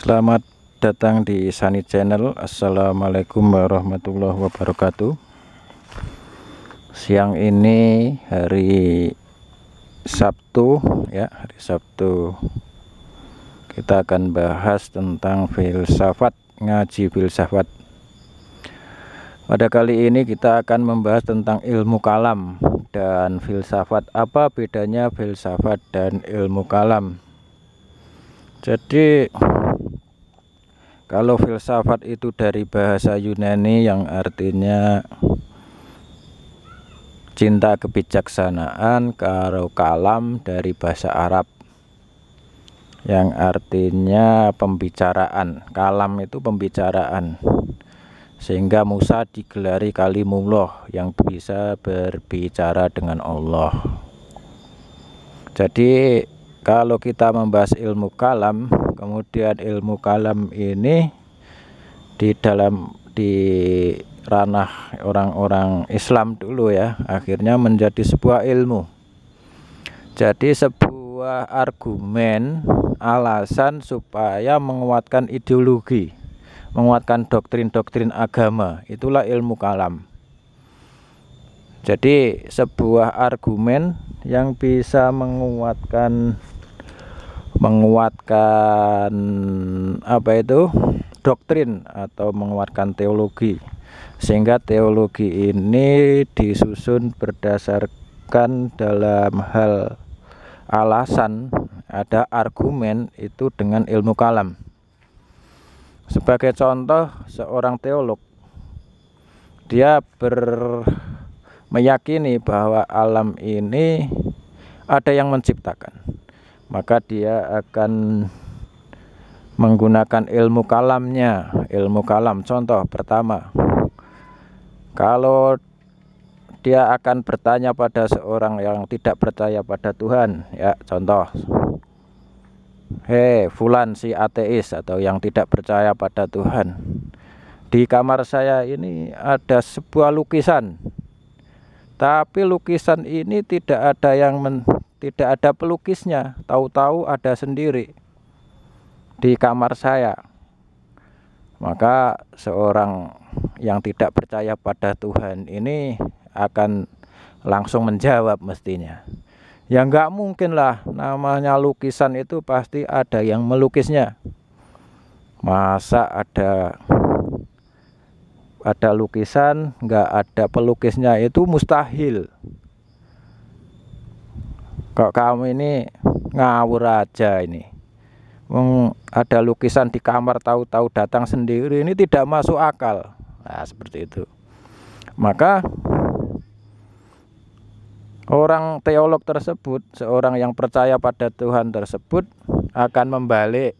Selamat datang di Sani Channel. Assalamualaikum warahmatullahi wabarakatuh. Siang ini hari Sabtu ya, hari Sabtu kita akan bahas tentang filsafat, ngaji filsafat. Pada kali ini kita akan membahas tentang ilmu kalam dan filsafat. Apa bedanya filsafat dan ilmu kalam? Jadi kalau filsafat itu dari bahasa Yunani yang artinya cinta kebijaksanaan, kalau kalam dari bahasa Arab yang artinya pembicaraan. Kalam itu pembicaraan, sehingga Musa digelari kalimullah, yang bisa berbicara dengan Allah. Jadi kalau kita membahas ilmu kalam, kemudian ilmu kalam ini di ranah orang-orang Islam dulu ya, akhirnya menjadi sebuah ilmu. Jadi sebuah argumen, alasan supaya menguatkan ideologi, menguatkan doktrin-doktrin agama, itulah ilmu kalam. Jadi sebuah argumen yang bisa menguatkan doktrin atau menguatkan teologi, sehingga teologi ini disusun berdasarkan dalam hal alasan, ada argumen itu dengan ilmu kalam. Sebagai contoh, seorang teolog dia meyakini bahwa alam ini ada yang menciptakan, maka dia akan menggunakan ilmu kalamnya. Ilmu kalam, contoh pertama, kalau dia akan bertanya pada seorang yang tidak percaya pada Tuhan ya, contoh, hei fulan, si ateis atau yang tidak percaya pada Tuhan, di kamar saya ini ada sebuah lukisan, tapi lukisan ini tidak ada pelukisnya, tahu-tahu ada sendiri di kamar saya. Maka seorang yang tidak percaya pada Tuhan ini akan langsung menjawab mestinya, ya nggak mungkin lah, namanya lukisan itu pasti ada yang melukisnya. Masa ada lukisan nggak ada pelukisnya, itu mustahil. Kok kamu ini ngawur aja ini. Ada lukisan di kamar tahu-tahu datang sendiri, ini tidak masuk akal. Nah, seperti itu. Maka orang teolog tersebut, seorang yang percaya pada Tuhan tersebut, akan membalik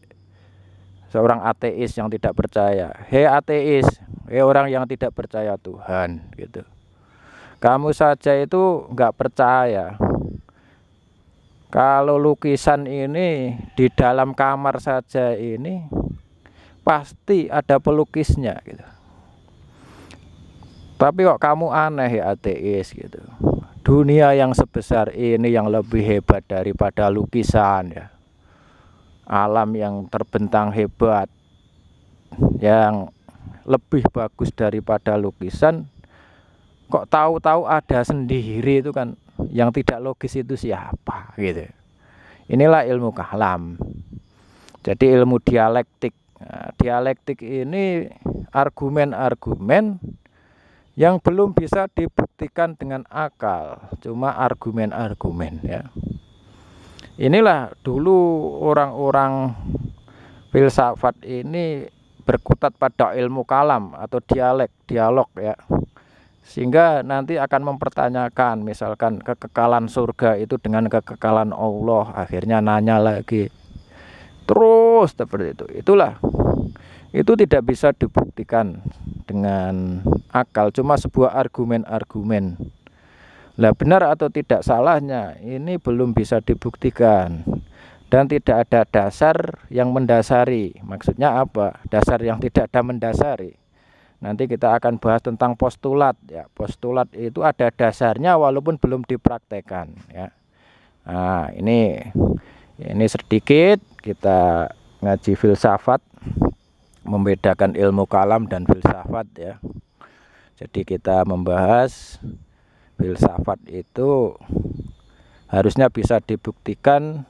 seorang ateis yang tidak percaya. Hei ateis, hei orang yang tidak percaya Tuhan, gitu. Kamu saja itu nggak percaya kalau lukisan ini di dalam kamar saja ini pasti ada pelukisnya, gitu. Tapi kok kamu aneh ya ateis, gitu. Dunia yang sebesar ini yang lebih hebat daripada lukisan ya. Alam yang terbentang hebat, yang lebih bagus daripada lukisan, kok tahu-tahu ada sendiri, itu kan yang tidak logis. Itu siapa, gitu. Inilah ilmu kalam. Jadi ilmu dialektik. Nah, dialektik ini argumen-argumen yang belum bisa dibuktikan dengan akal, cuma argumen-argumen ya. Inilah dulu orang-orang filsafat ini berkutat pada ilmu kalam atau dialog ya, sehingga nanti akan mempertanyakan misalkan kekekalan surga itu dengan kekekalan Allah, akhirnya nanya lagi terus seperti itu. Itu tidak bisa dibuktikan dengan akal, cuma sebuah argumen-argumen. Lah benar atau tidak salahnya ini belum bisa dibuktikan, dan tidak ada dasar yang mendasari. Maksudnya apa? Dasar yang tidak ada mendasari. Nanti kita akan bahas tentang postulat ya. Postulat itu ada dasarnya walaupun belum dipraktekkan ya. Nah, ini sedikit kita ngaji filsafat, membedakan ilmu kalam dan filsafat ya. Jadi kita membahas filsafat itu harusnya bisa dibuktikan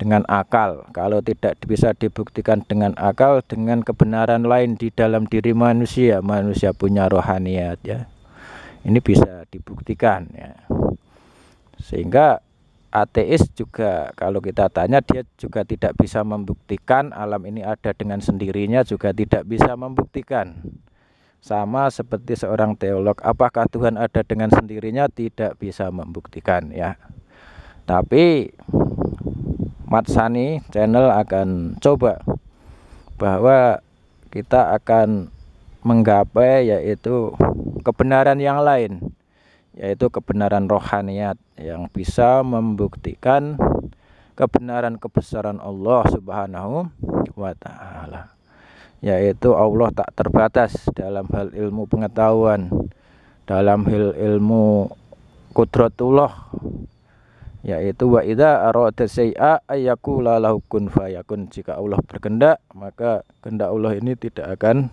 dengan akal. Kalau tidak bisa dibuktikan dengan akal, dengan kebenaran lain di dalam diri manusia, manusia punya rohaniyat ya. Ini bisa dibuktikan ya. Sehingga ateis juga kalau kita tanya, dia juga tidak bisa membuktikan alam ini ada dengan sendirinya, juga tidak bisa membuktikan. Sama seperti seorang teolog, apakah Tuhan ada dengan sendirinya, tidak bisa membuktikan ya. Tapi Matsani channel akan coba bahwa kita akan menggapai yaitu kebenaran yang lain, yaitu kebenaran rohaniyat yang bisa membuktikan kebenaran kebesaran Allah Subhanahu wa Ta'ala, yaitu Allah tak terbatas dalam hal ilmu pengetahuan, dalam hal ilmu qudratullah, yaitu wa idza arada syai'a ayyakula lahu kun fayakun. Jika Allah berkehendak, maka kehendak Allah ini tidak akan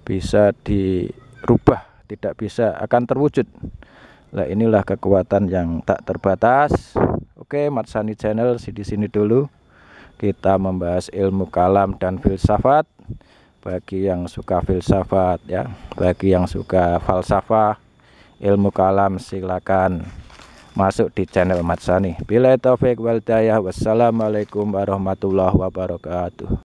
bisa dirubah, tidak bisa akan terwujud. Nah, inilah kekuatan yang tak terbatas. Oke, Matsani channel di sini dulu. Kita membahas ilmu kalam dan filsafat. Bagi yang suka filsafat ya, bagi yang suka falsafah, ilmu kalam, silakan masuk di channel Matsani. Billahi taufik wal hidayah. Wassalamualaikum warahmatullahi wabarakatuh.